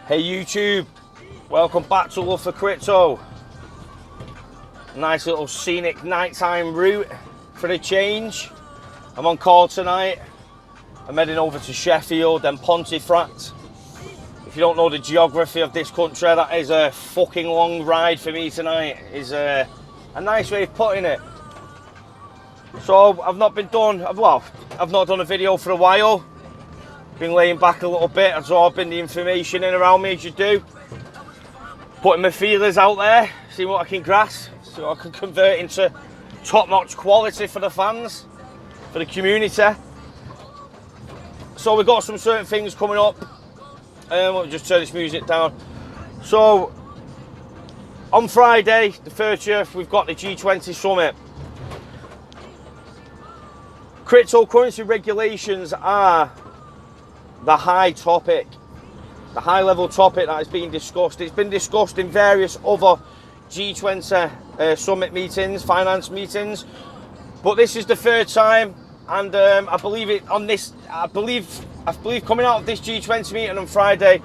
Hey YouTube, welcome back to Love for Crypto. Nice little scenic nighttime route for a change. I'm on call tonight. I'm heading over to Sheffield and Pontefract. If you don't know the geography of this country, that is a fucking long ride for me tonight. Is a nice way of putting it. So I've not done a video for a while. Been laying back a little bit, absorbing the information in around me as you do. Putting my feelers out there, seeing what I can grasp, so I can convert into top-notch quality for the fans, for the community. So we've got some certain things coming up. Let me just turn this music down. So on Friday, the 30th, we've got the G20 summit. Cryptocurrency regulations are the high topic, the high level topic that is being discussed. It's been discussed in various other G20 summit meetings, finance meetings, but this is the third time, and I believe coming out of this G20 meeting on Friday,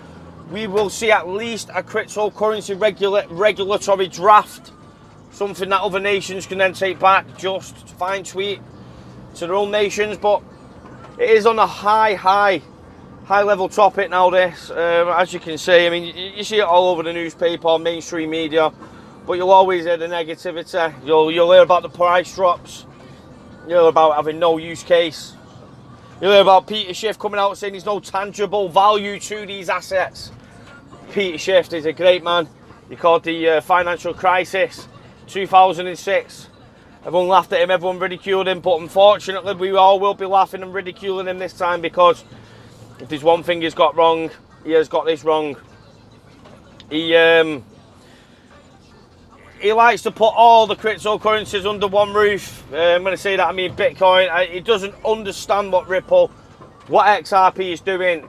we will see at least a cryptocurrency regulatory draft, something that other nations can then take back, just fine tweak to their own nations. But it is on a high level topic now, this, as you can see. I mean, you see it all over the newspaper, mainstream media, but you'll always hear the negativity. You'll hear about the price drops, you'll hear about having no use case, you'll hear about Peter Schiff coming out saying there's no tangible value to these assets. Peter Schiff is a great man. He called the financial crisis 2006. Everyone laughed at him, everyone ridiculed him, but unfortunately we all will be laughing and ridiculing him this time, because if there's one thing he's got wrong, he has got this wrong. He likes to put all the cryptocurrencies under one roof. I'm going to say that, I mean Bitcoin. He doesn't understand what Ripple, what XRP is doing,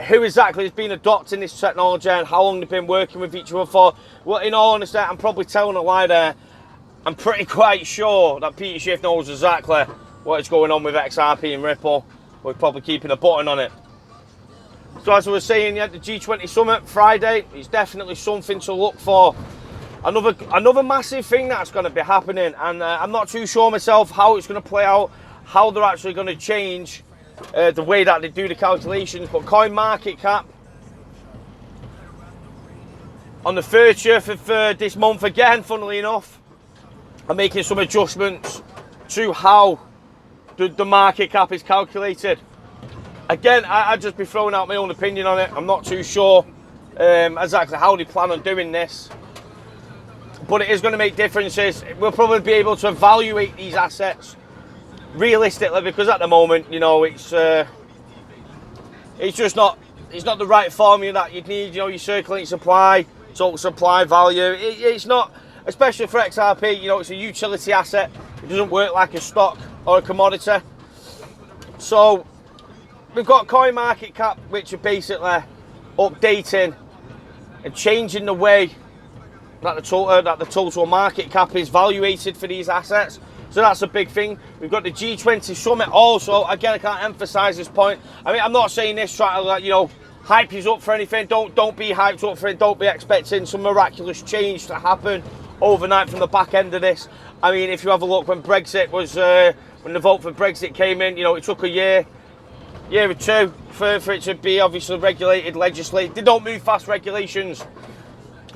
who exactly has been adopting this technology, and how long they've been working with each other for. Well, in all honesty, I'm probably telling a lie there. I'm pretty quite sure that Peter Schiff knows exactly what is going on with XRP and Ripple. We're probably keeping a button on it. So as I was saying, yeah, the G20 summit Friday is definitely something to look for. Another massive thing that's going to be happening, and I'm not too sure myself how it's going to play out, how they're actually going to change the way that they do the calculations. But CoinMarketCap on the 30th of this month, again, funnily enough, are making some adjustments to how the market cap is calculated. Again, I'd just be throwing out my own opinion on it. I'm not too sure exactly how they plan on doing this, but it is going to make differences. We'll probably be able to evaluate these assets realistically, because at the moment, you know, it's just not, it's not the right formula that you'd need. You know, your circulating supply, total supply value. It's not, especially for XRP. You know, it's a utility asset. It doesn't work like a stock or a commodity. So we've got CoinMarketCap, which are basically updating and changing the way that the total market cap is valuated for these assets. So that's a big thing. We've got the G20 summit also. Again, I can't emphasize this point. I mean, I'm not saying this trying to, like, you know, hype you up for anything. Don't be hyped up for it. Don't be expecting some miraculous change to happen overnight from the back end of this. I mean, if you have a look, when Brexit was, when the vote for Brexit came in, you know, it took a year or two for it to be obviously regulated, legislated. They don't move fast, regulations.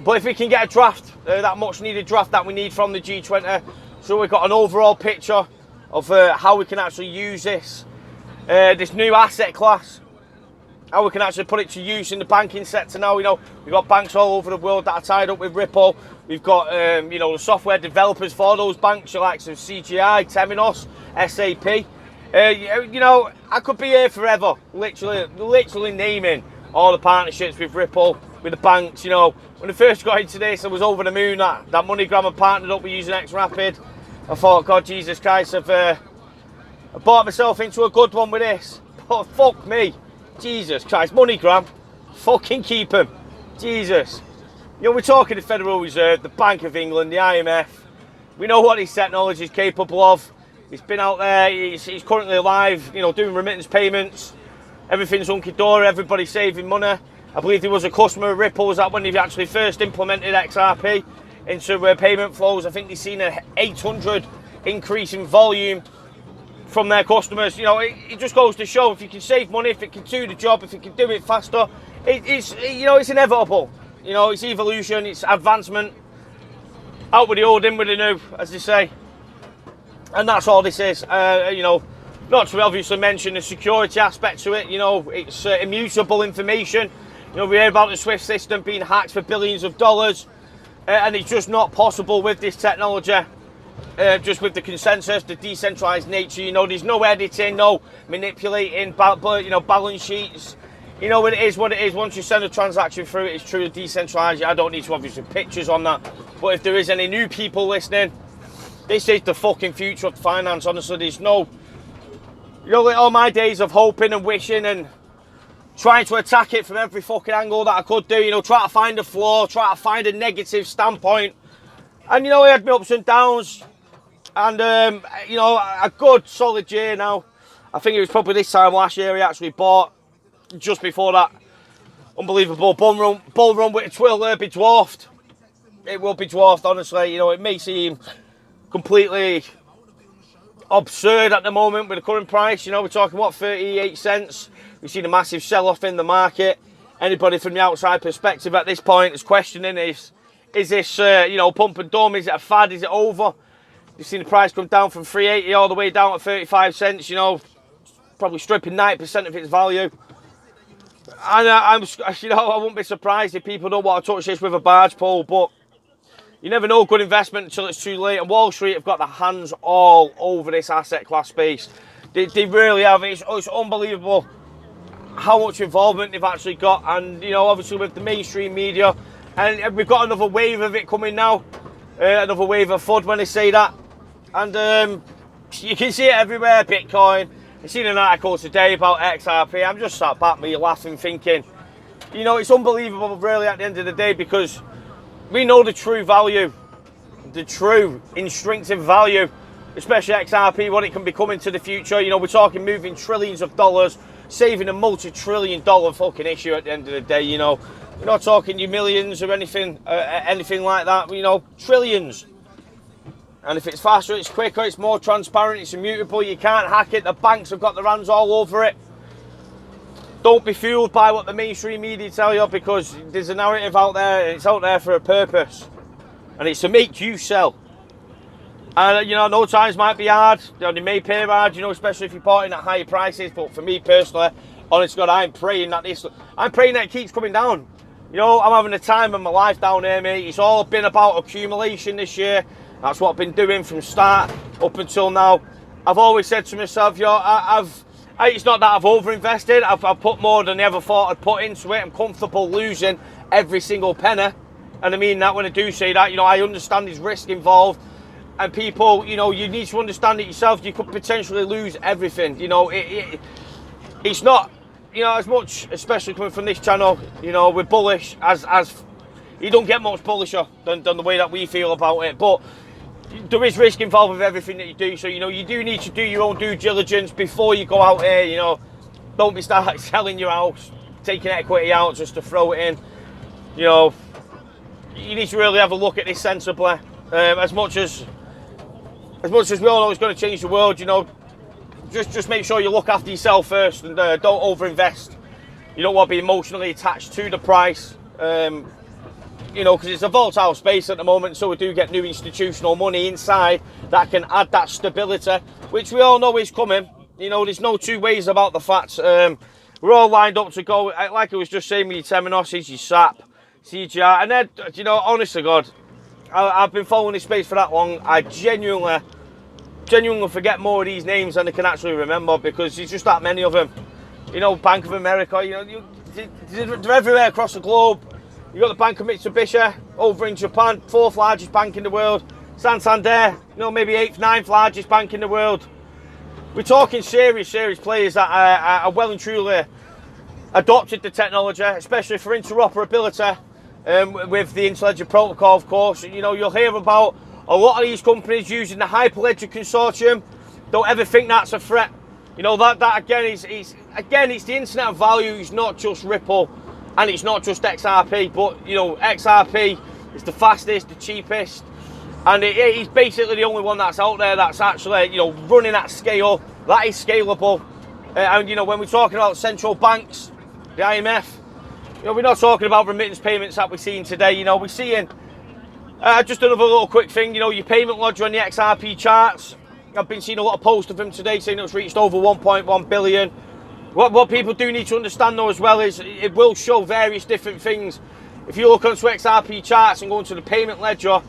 But if we can get a draft, that much needed draft that we need from the G20, so we've got an overall picture of how we can actually use this new asset class, how we can actually put it to use in the banking sector now. You know, we've got banks all over the world that are tied up with Ripple. We've got, you know, the software developers for those banks, the likes of CGI, Temenos, SAP. You know, I could be here forever, literally naming all the partnerships with Ripple, with the banks. You know, when I first got into this, I was over the moon that MoneyGram had partnered up with using XRP. I thought, God, Jesus Christ, I bought myself into a good one with this. But fuck me, Jesus Christ, MoneyGram, fucking keep him, Jesus. You know, we're talking the Federal Reserve, the Bank of England, the IMF. We know what this technology is capable of. He's been out there, he's currently alive, you know, doing remittance payments. Everything's hunky-dory, everybody's saving money. I believe there was a customer of Ripple's that when they actually first implemented XRP into payment flows, I think they've seen an 800 increase in volume from their customers. You know, it just goes to show, if you can save money, if it can do the job, if it can do it faster, it's, you know, it's inevitable. You know, it's evolution, it's advancement. Out with the old, in with the new, as they say. And that's all this is. You know, not to obviously mention the security aspect to it. You know, it's immutable information. You know, we hear about the SWIFT system being hacked for billions of dollars, and it's just not possible with this technology. Just with the consensus, the decentralized nature. You know, there's no editing, no manipulating, you know, balance sheets. You know, it is what it is. Once you send a transaction through, it's truly decentralized. I don't need to obviously pictures on that. But if there is any new people listening, this is the fucking future of finance. Honestly, there's no, you know, like all my days of hoping and wishing and trying to attack it from every fucking angle that I could do, you know, try to find a flaw, try to find a negative standpoint. And, you know, I had my ups and downs. And, you know, a good solid year now. I think it was probably this time last year he actually bought, just before that unbelievable bull run with it will be dwarfed. It will be dwarfed, honestly. You know, it may seem completely absurd at the moment with the current price. You know, we're talking, what, 38 cents? We've seen a massive sell-off in the market. Anybody from the outside perspective at this point is questioning, is this, you know, pump and dump? Is it a fad? Is it over? You've seen the price come down from 380 all the way down to 35 cents, you know, probably stripping 90% of its value. And you know, I wouldn't be surprised if people don't want to touch this with a barge pole, but you never know good investment until it's too late. And Wall Street have got their hands all over this asset class space. They really have. It's unbelievable how much involvement they've actually got. And, you know, obviously with the mainstream media, and we've got another wave of it coming now. Another wave of FUD when they say that. And you can see it everywhere, Bitcoin. I've seen an article today about XRP. I'm just sat back me laughing, thinking, you know, it's unbelievable really at the end of the day, because we know the true value, the true instinctive value, especially XRP, what it can become into the future. You know, we're talking moving trillions of dollars, saving a multi-trillion-dollar fucking issue at the end of the day, you know. We're not talking you millions or anything like that, you know, trillions. And if it's faster, it's quicker, it's more transparent, it's immutable, you can't hack it, the banks have got their hands all over it. Don't be fooled by what the mainstream media tell you, because there's a narrative out there, and it's out there for a purpose. And it's to make you sell. And, you know, no times might be hard, you know, they may pay hard, you know, especially if you're bought in at higher prices. But for me personally, honest to God, I'm praying that it keeps coming down. You know, I'm having the time of my life down here, mate. It's all been about accumulation this year. That's what I've been doing from start up until now. I've always said to myself, you know, it's not that I've overinvested. I've put more than I ever thought I'd put into it. I'm comfortable losing every single penny. And I mean that when I do say that. You know, I understand there's risk involved. And people, you know, you need to understand it yourself. You could potentially lose everything. You know, it's not, you know, as much, especially coming from this channel, you know, we're bullish as you don't get much bullisher than the way that we feel about it. But there is risk involved with everything that you do. So, you know, you do need to do your own due diligence before you go out here. You know, don't be start selling your house, taking equity out just to throw it in. You know, you need to really have a look at this sensibly. As much as we all know it's going to change the world, you know, just make sure you look after yourself first, and don't overinvest. You don't want to be emotionally attached to the price. You know, because it's a volatile space at the moment, so we do get new institutional money inside that can add that stability, which we all know is coming. You know, there's no two ways about the facts. We're all lined up to go, like I was just saying with your Temenos, your SAP, CGR, and then, you know, honest to God, I've been following this space for that long. I genuinely forget more of these names than I can actually remember, because there's just that many of them. You know, Bank of America, you know, they're everywhere across the globe. You've got the Bank of Mitsubishi over in Japan, 4th largest bank in the world. Santander, you know, maybe 8th, 9th largest bank in the world. We're talking serious players that are well and truly adopted the technology, especially for interoperability with the Interledger protocol, of course. You know, you'll hear about a lot of these companies using the Hyperledger consortium. Don't ever think that's a threat. You know, that again it's the internet of value. It's not just Ripple And it's not just XRP, but you know, XRP is the fastest, the cheapest, and it's basically the only one that's out there that's actually, you know, running at scale. That is scalable. And you know, when we're talking about central banks, the IMF, you know, we're not talking about remittance payments that we're seeing today. You know, we're seeing just another little quick thing. You know, your payment ledger on the XRP charts. I've been seeing a lot of posts of them today saying it's reached over 1.1 billion. What people do need to understand though as well is it will show various different things. If you look onto XRP charts and go into the payment ledger,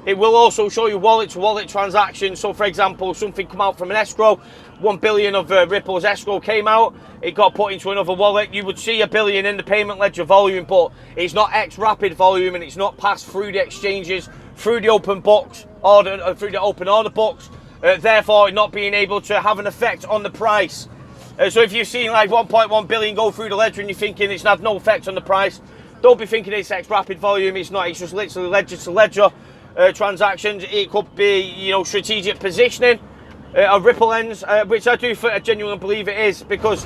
it will also show you wallet-to-wallet transactions. So for example, something come out from an escrow, 1 billion of Ripple's escrow came out, it got put into another wallet, you would see 1 billion in the payment ledger volume, but it's not XRapid volume and it's not passed through the exchanges, through the open books, or through the open order books, therefore not being able to have an effect on the price. So if you've seen like 1.1 billion go through the ledger and you're thinking it's had no effect on the price, don't be thinking it's XRapid volume. It's not. It's just literally ledger to ledger transactions. It could be, you know, strategic positioning of Ripple ends, which I do genuinely believe it is, because,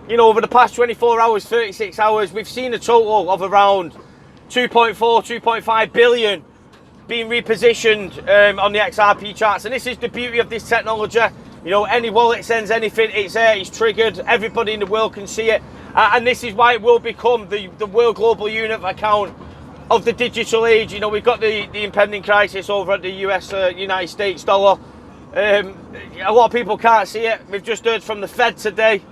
you know, over the past 24 hours, 36 hours, we've seen a total of around 2.4, 2.5 billion being repositioned on the XRP charts, and this is the beauty of this technology. You know, any wallet sends anything, it's there, it's triggered, everybody in the world can see it. And this is why it will become the world global unit of account of the digital age. You know, we've got the impending crisis over at the United States dollar. A lot of people can't see it. We've just heard from the Fed today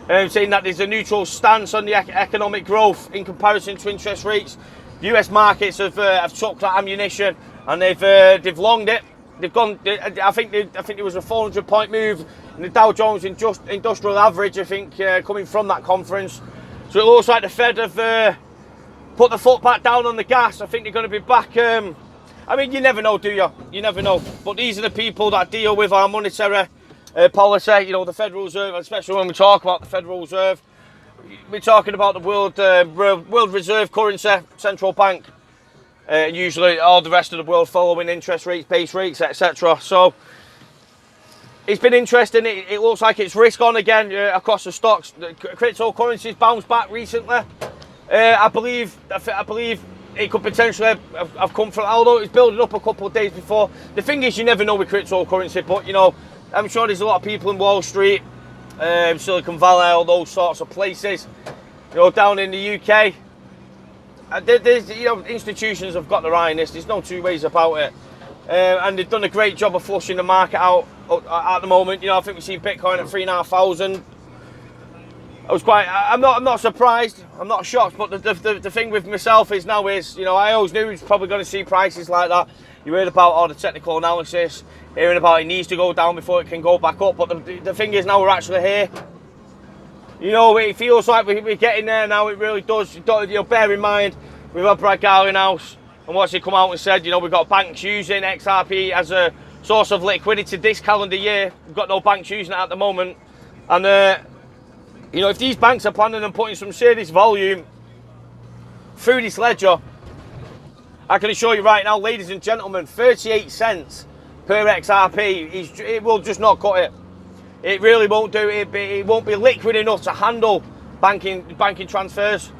saying that there's a neutral stance on the economic growth in comparison to interest rates. US markets have took that ammunition and they've longed it. They've gone. I think there was a 400-point move in the Dow Jones Industrial Average. I think coming from that conference. So it looks like the Fed have put the foot back down on the gas. I think they're going to be back. I mean, you never know, do you? You never know. But these are the people that deal with our monetary policy. You know, the Federal Reserve, especially when we talk about the Federal Reserve, we're talking about the world reserve currency, central bank. Usually all the rest of the world following interest rates, base rates, etc. So it's been interesting. It looks like it's risk on again across the stocks. The cryptocurrencies bounced back recently. I believe it could potentially have come from, although it's building up a couple of days before. The thing is, you never know with cryptocurrency, but you know, I'm sure there's a lot of people in Wall Street, Silicon Valley, all those sorts of places, you know, down in the UK. There's, you know, institutions have got their eye on this. There's no two ways about it, and they've done a great job of flushing the market out at the moment. You know, I think we see Bitcoin at 3,500. I'm not surprised. I'm not shocked. But the thing with myself is now is, you know, I always knew we was probably going to see prices like that. You heard about all the technical analysis, hearing about it needs to go down before it can go back up. But the thing is, now we're actually here. You know, it feels like we're getting there now. It really does. You know, bear in mind, we've had Brad Garlinghouse, and what's he come out and said? You know, we've got banks using XRP as a source of liquidity this calendar year. We've got no banks using it at the moment. And, you know, if these banks are planning on putting some serious volume through this ledger, I can assure you right now, ladies and gentlemen, 38 cents per XRP, it will just not cut it. It really won't do it. It won't be liquid enough to handle banking transfers.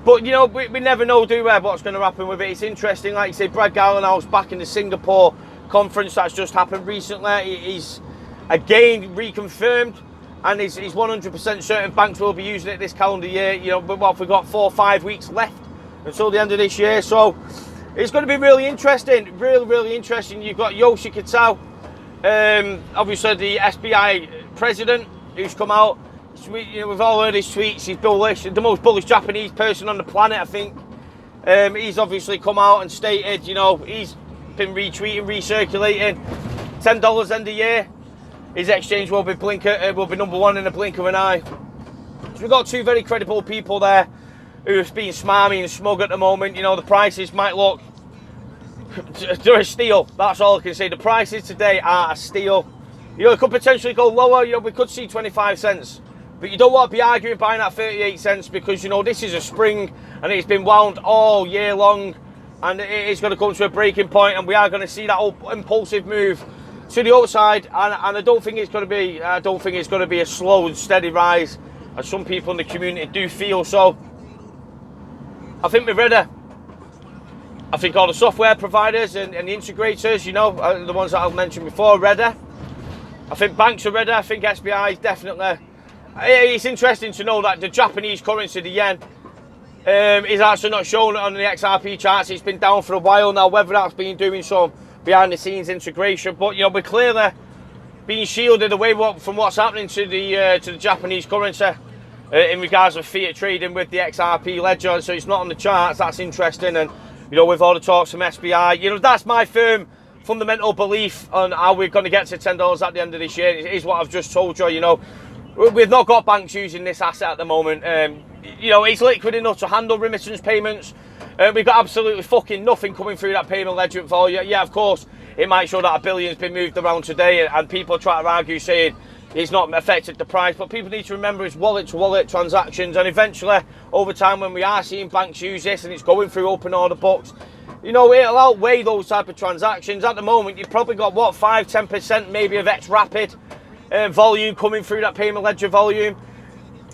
But, you know, we never know, do we, what's going to happen with it. It's interesting. Like you say, Brad Garlinghouse back in the Singapore conference that's just happened recently. He's again reconfirmed, and he's 100% certain banks will be using it this calendar year. You know, but what, we've got 4 or 5 weeks left until the end of this year. So it's going to be really interesting. Really, really interesting. You've got Yoshi Kitao, obviously the SBI president, who's come out. You know, we've all heard his tweets. He's bullish, the most bullish Japanese person on the planet, I think. He's obviously come out and stated, you know, he's been retweeting, recirculating. $10 end of year, his exchange will be number one in a blink of an eye. So we've got two very credible people there who are being smarmy and smug at the moment. You know, the prices might look, they're a steal. That's all I can say. The prices today are a steal. You know, it could potentially go lower. You know, we could see 25 cents. But you don't want to be arguing buying at 38 cents because, you know, this is a spring and it's been wound all year long, and it is going to come to a breaking point, and we are going to see that impulsive move to the upside. And I don't think it's going to be a slow and steady rise. as some people in the community do feel. So I think we're ready. I think all the software providers and the integrators, you know, the ones that I've mentioned before, are ready. I think banks are ready. I think SBI is definitely. It's interesting to know that the Japanese currency, the yen, is actually not shown on the XRP charts. It's been down for a while now. Whether that's been doing some behind the scenes integration, but you know, we're clearly being shielded away from what's happening to the Japanese currency in regards of fiat trading with the XRP ledger. So it's not on the charts. That's interesting. And you know, with all the talks from SBI, you know, that's my firm fundamental belief on how we're going to get to $10 at the end of this year. It is what I've just told you. You know, we've not got banks using this asset at the moment. You know, it's liquid enough to handle remittance payments. We've got absolutely fucking nothing coming through that payment ledger for you. Yeah, of course, it might show that $1 billion's been moved around today, and people try to argue saying it's not affected the price, but people need to remember it's wallet-to-wallet transactions, and eventually, over time, when we are seeing banks use this and it's going through open order books, you know, it'll outweigh those type of transactions. At the moment, you've probably got, what, 5-10% maybe of XRapid volume coming through that payment ledger volume.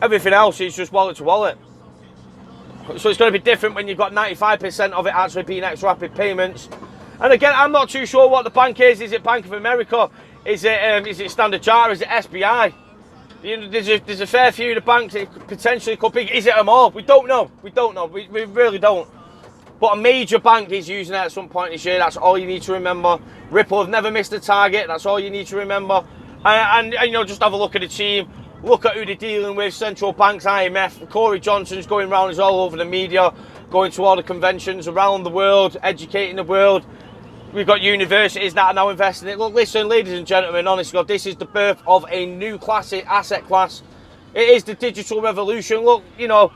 Everything else is just wallet-to-wallet. So it's going to be different when you've got 95% of it actually being XRapid payments. And again, I'm not too sure what the bank is. Is it Bank of America? Is it Standard Chartered? Is it SBI? You know, there's a fair few of the banks it potentially could be. Is it them all? We don't know. We don't know. We really don't. But a major bank is using it at some point this year. That's all you need to remember. Ripple have never missed a target. That's all you need to remember. And you know, just have a look at the team. Look at who they're dealing with. Central banks, IMF. Corey Johnson's going around us all over the media, going to all the conventions around the world, educating the world. We've got universities that are now investing in it. Look, listen, ladies and gentlemen, honestly, God, this is the birth of a new asset class. It is the digital revolution. Look, you know,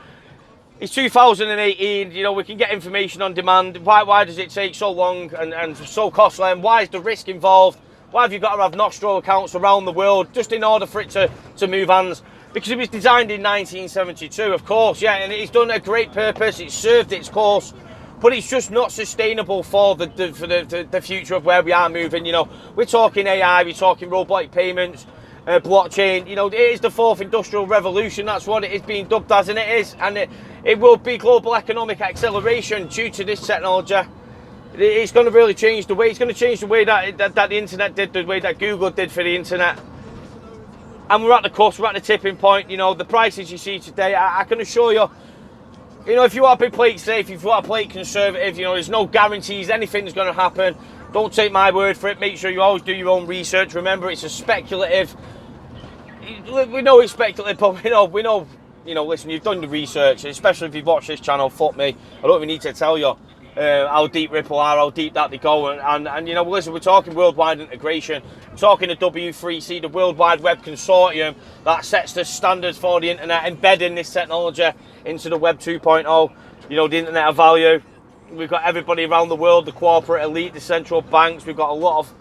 it's 2018. You know, we can get information on demand. Why does it take so long and so costly? And why is the risk involved? Why have you got to have Nostro accounts around the world just in order for it to move hands? Because it was designed in 1972, of course, yeah, and it's done a great purpose. It's served its course. But it's just not sustainable for the future of where we are moving. You know, we're talking AI, we're talking robotic payments, blockchain. You know, it is the fourth industrial revolution. That's what it is being dubbed as, and it is. And it will be global economic acceleration due to this technology. It's going to really change the way. It's going to change the way that the internet did, the way that Google did for the internet. And we're at the cusp. We're at the tipping point. You know, the prices you see today, I can assure you. You know, if you want to play it safe, if you want to play it conservative, you know, there's no guarantees anything's going to happen. Don't take my word for it. Make sure you always do your own research. Remember, it's a speculative. We know it's speculative, but we know, you know, listen, you've done the research, especially if you've watched this channel, fuck me. I don't even need to tell you how deep Ripple are, how deep that they go. And you know, listen, we're talking worldwide integration. We're talking the W3C, the World Wide Web Consortium, that sets the standards for the internet, embedding this technology into the Web 2.0, you know, the internet of value. We've got everybody around the world, the corporate elite, the central banks. We've got a lot of,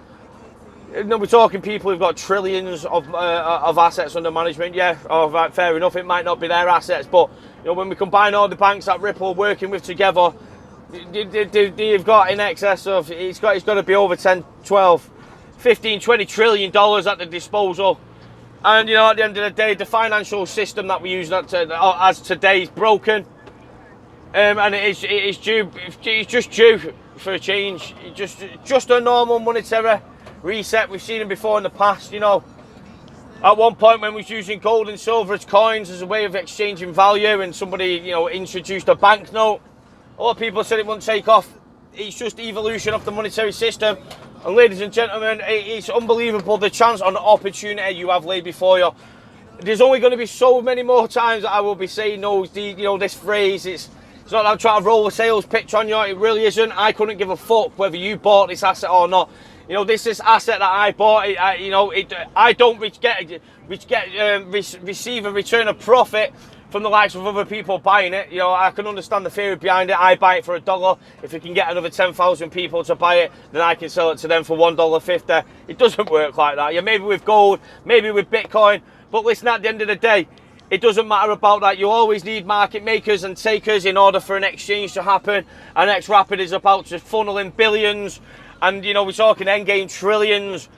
you know, we're talking people who've got trillions of assets under management. Yeah, right, fair enough, it might not be their assets, but you know, when we combine all the banks that Ripple are working with together, they've got in excess of, it's got to be over 10, 12, 15, 20 trillion dollars at the disposal. And you know, at the end of the day, the financial system that we use as today is broken, and it's just due for a change. Just a normal monetary reset. We've seen it before in the past. You know, at one point when we was using gold and silver as coins as a way of exchanging value, and somebody, you know, introduced a banknote, a lot of people said it wouldn't take off. It's just evolution of the monetary system. And ladies and gentlemen, it's unbelievable the chance and opportunity you have laid before you. There's only going to be so many more times that I will be saying this phrase. It's not that I'm trying to roll a sales pitch on you. It really isn't. I couldn't give a fuck whether you bought this asset or not. You know, this asset that I bought. I don't receive a return of profit from the likes of other people buying it. You know, I can understand the theory behind it. I buy it for $1. If we can get another 10,000 people to buy it, then I can sell it to them for $1.50. It doesn't work like that. Yeah, maybe with gold, maybe with Bitcoin. But listen, at the end of the day, it doesn't matter about that. You always need market makers and takers in order for an exchange to happen. And XRapid is about to funnel in billions, and you know, we're talking endgame trillions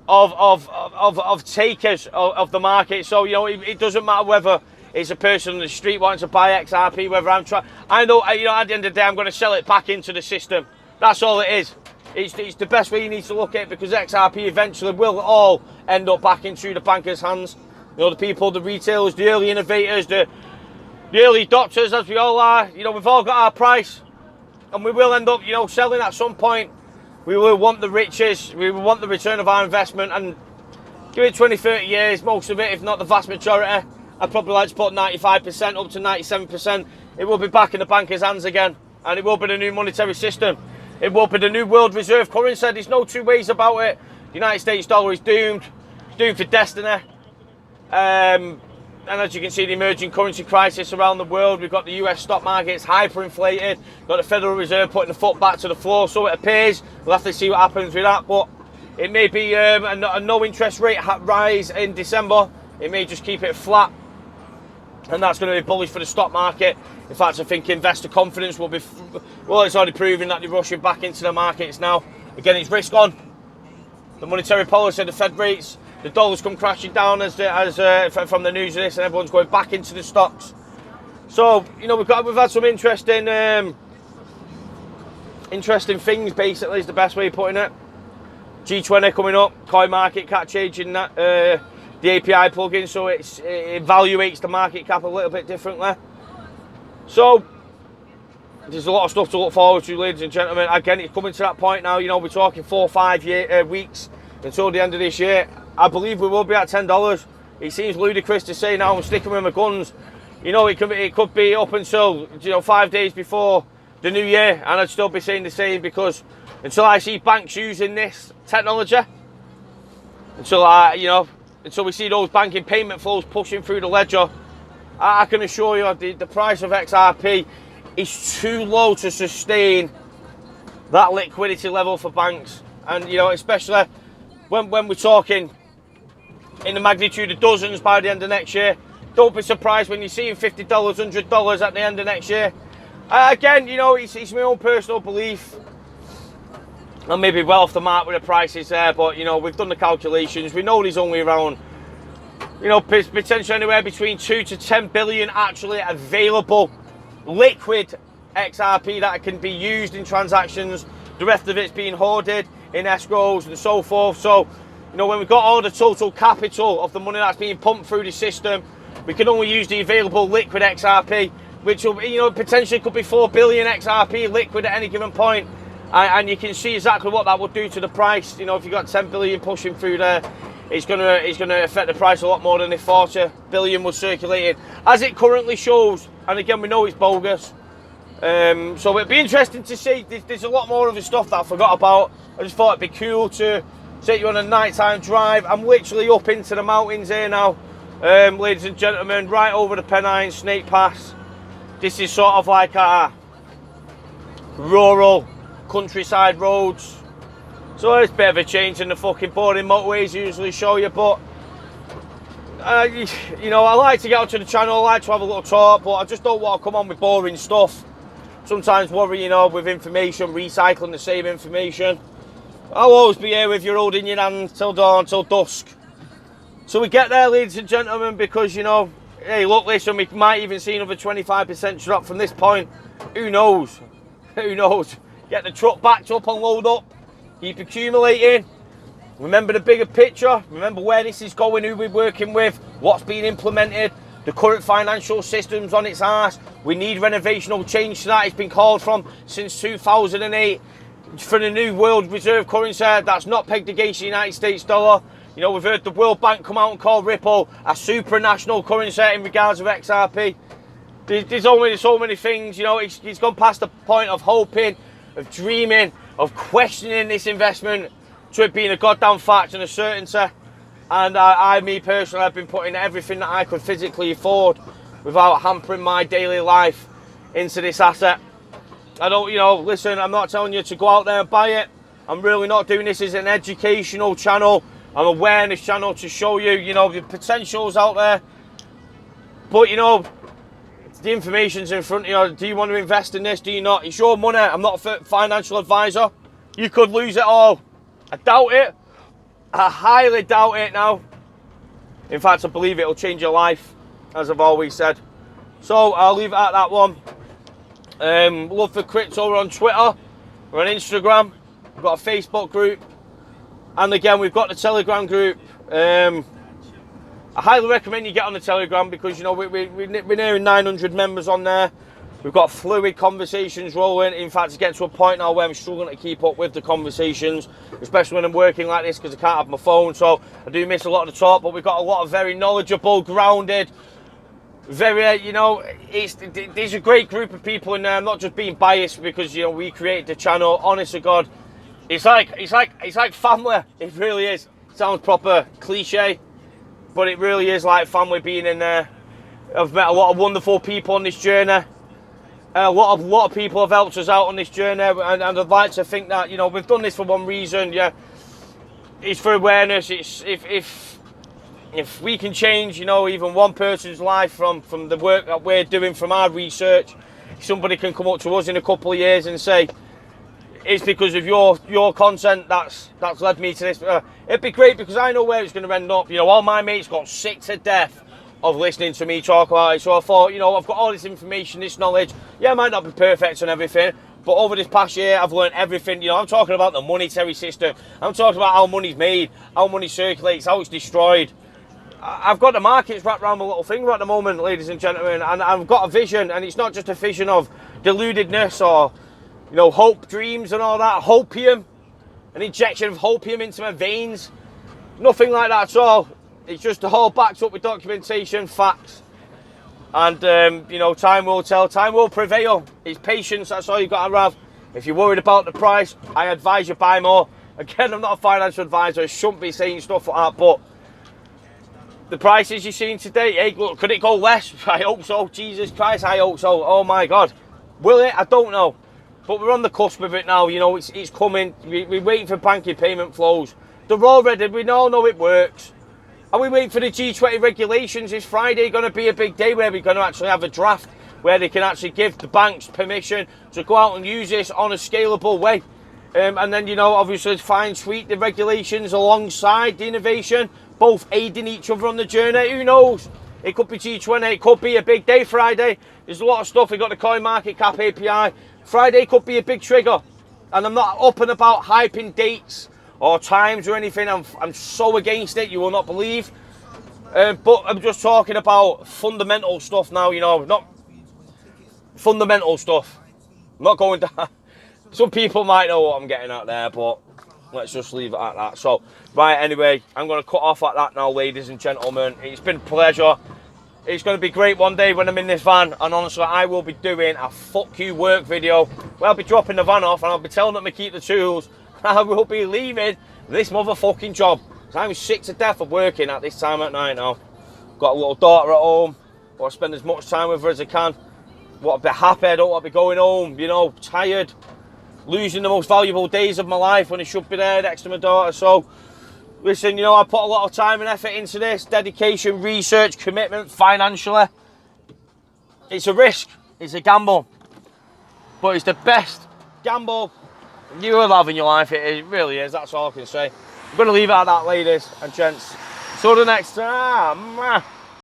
of takers of the market. So you know, it doesn't matter whether it's a person on the street wanting to buy XRP, whether I'm trying, I know, you know, at the end of the day, I'm going to sell it back into the system. That's all it is. It's the best way you need to look at it, because XRP eventually will all end up back into the bankers' hands. You know, the people, the retailers, the early innovators, the early adopters, as we all are. You know, we've all got our price, and we will end up, you know, selling at some point. We will want the riches, we will want the return of our investment, and give it 20, 30 years, most of it, if not the vast majority. I'd probably like to put 95% up to 97%. It will be back in the bankers' hands again, and it will be the new monetary system. It will be the new world reserve currency. There's no two ways about it. The United States dollar is doomed. It's doomed for destiny. And as you can see, the emerging currency crisis around the world. We've got the US stock market, it's hyperinflated. We've got the Federal Reserve putting the foot back to the floor, so it appears. We'll have to see what happens with that. But it may be a no interest rate rise in December. It may just keep it flat. And that's going to be bullish for the stock market. In fact, I think investor confidence will be, well, it's already proven that they're rushing back into the markets now. Again, it's risk on. The monetary policy, the Fed rates, the dollar's come crashing down from the news of this, and everyone's going back into the stocks. So, you know, we've had some interesting things, basically, is the best way of putting it. G20 coming up, coin market cap changing that, the API plugin, so it evaluates the market cap a little bit differently. So there's a lot of stuff to look forward to, ladies and gentlemen. Again, it's coming to that point now. You know, we're talking 4 or 5 weeks until the end of this year. I believe we will be at $10. It seems ludicrous to say now I'm sticking with my guns. You know, it could be up until, you know, 5 days before the new year, and I'd still be saying the same, because until I see banks using this technology, until we see those banking payment flows pushing through the ledger, I can assure you the price of XRP is too low to sustain that liquidity level for banks. And, you know, especially when we're talking in the magnitude of dozens by the end of next year, don't be surprised when you're seeing $50, $100 at the end of next year. Again, you know, it's my own personal belief. I may be well off the mark with the prices there, but, you know, we've done the calculations. We know there's only around, you know, potentially anywhere between 2 to 10 billion actually available liquid XRP that can be used in transactions. The rest of it's being hoarded in escrows and so forth. So, you know, when we've got all the total capital of the money that's being pumped through the system, we can only use the available liquid XRP, which will, you know, potentially could be 4 billion XRP liquid at any given point. And you can see exactly what that would do to the price. You know, if you've got 10 billion pushing through there, it's gonna affect the price a lot more than if 40 billion was circulated, as it currently shows. And again, we know it's bogus. So it'd be interesting to see. There's a lot more of the stuff that I forgot about. I just thought it'd be cool to take you on a nighttime drive. I'm literally up into the mountains here now, ladies and gentlemen, right over the Pennine Snake Pass. This is sort of like a rural countryside roads, so it's a bit of a change in the fucking boring motorways usually show you. But you know, I like to get onto the channel, I like to have a little talk, but I just don't want to come on with boring stuff. Sometimes worry, you know, with information, recycling the same information. I'll always be here with you, holding your hand till dawn, till dusk. So we get there, ladies and gentlemen, because, you know, hey, look, listen, we might even see another 25% drop from this point. Who knows? Who knows? Get the truck backed up and load up. Keep accumulating. Remember the bigger picture. Remember where this is going, who we're working with, what's being implemented. The current financial system's on its arse. We need renovational change to that. It's been called from since 2008 for the new world reserve currency that's not pegged against the United States dollar. You know, we've heard the World Bank come out and call Ripple a supranational currency in regards of XRP. There's only so many things, you know. It's gone past the point of hoping, of dreaming, of questioning this investment to it being a goddamn fact and a certainty. And me personally, I've been putting everything that I could physically afford without hampering my daily life into this asset. I don't, you know, listen, I'm not telling you to go out there and buy it. I'm really not doing this as an educational channel, an awareness channel to show you, you know, the potentials out there. But, you know, the information's in front of you. Do you want to invest in this? Do you not? It's your money. I'm not a financial advisor. You could lose it all. I doubt it. I highly doubt it now. In fact, I believe it'll change your life. as I've always said. So I'll leave it at that one. Love for Crypto, we're on Twitter, we're on Instagram, we've got a Facebook group, and again we've got the Telegram group. I highly recommend you get on the Telegram because, you know, we're nearing 900 members on there. We've got fluid conversations rolling. In fact, it's getting to a point now where I'm struggling to keep up with the conversations, especially when I'm working like this because I can't have my phone, so I do miss a lot of the talk. But we've got a lot of very knowledgeable, grounded, very, you know, these are a great group of people in there. I'm not just being biased because, you know, we created the channel. Honest to God, it's like family. It really is. It sounds proper cliche, but it really is like family being in there. I've met a lot of wonderful people on this journey. A lot of people have helped us out on this journey, and I'd like to think that, you know, we've done this for one reason. Yeah, it's for awareness. It's if we can change, you know, even one person's life from the work that we're doing, from our research, somebody can come up to us in a couple of years and say, it's because of your content that's led me to this. It'd be great because I know where it's going to end up. You know, all my mates got sick to death of listening to me talk about it. So I thought, you know, I've got all this information, this knowledge. Yeah, it might not be perfect and everything, but over this past year, I've learned everything. You know, I'm talking about the monetary system. I'm talking about how money's made, how money circulates, how it's destroyed. I've got the markets wrapped around my little finger at the moment, ladies and gentlemen, and I've got a vision, and it's not just a vision of deludedness or, you know, hope, dreams and all that. Hopium, an injection of hopium into my veins. Nothing like that at all. It's just all backed up with documentation, facts. And, you know, time will tell, time will prevail. It's patience, that's all you've got to have. If you're worried about the price, I advise you buy more. Again, I'm not a financial advisor, I shouldn't be saying stuff like that, but the prices you're seeing today, hey, look, could it go less? I hope so. Jesus Christ, I hope so. Oh my God. Will it? I don't know. But we're on the cusp of it now, you know, it's coming. We're waiting for banking payment flows. They're all ready, we all know it works. Are we waiting for the G20 regulations? Is Friday going to be a big day where we're going to actually have a draft where they can actually give the banks permission to go out and use this on a scalable way? And then, you know, obviously fine tweak the regulations alongside the innovation, both aiding each other on the journey. Who knows? It could be G20, it could be a big day Friday. There's a lot of stuff. We've got the coin market cap API. Friday could be a big trigger. And I'm not up and about hyping dates or times or anything. I'm so against it, you will not believe. But I'm just talking about fundamental stuff now, you know, not fundamental stuff. I'm not going down. Some people might know what I'm getting at there, but let's just leave it at that. So, right, anyway, I'm going to cut off at that now, ladies and gentlemen. It's been a pleasure. It's going to be great one day when I'm in this van, and honestly, I will be doing a fuck you work video where I'll be dropping the van off and I'll be telling them to keep the tools. I will be leaving this motherfucking job. I'm sick to death of working at this time at night now. Got a little daughter at home. Want to spend as much time with her as I can. Want to be happy. I don't want to be going home, you know, tired. Losing the most valuable days of my life when I should be there next to my daughter. So, listen, you know, I put a lot of time and effort into this. Dedication, research, commitment, financially. It's a risk. It's a gamble. But it's the best gamble you will have in your life. It really is. That's all I can say. I'm going to leave it at that, ladies and gents. Till the next time.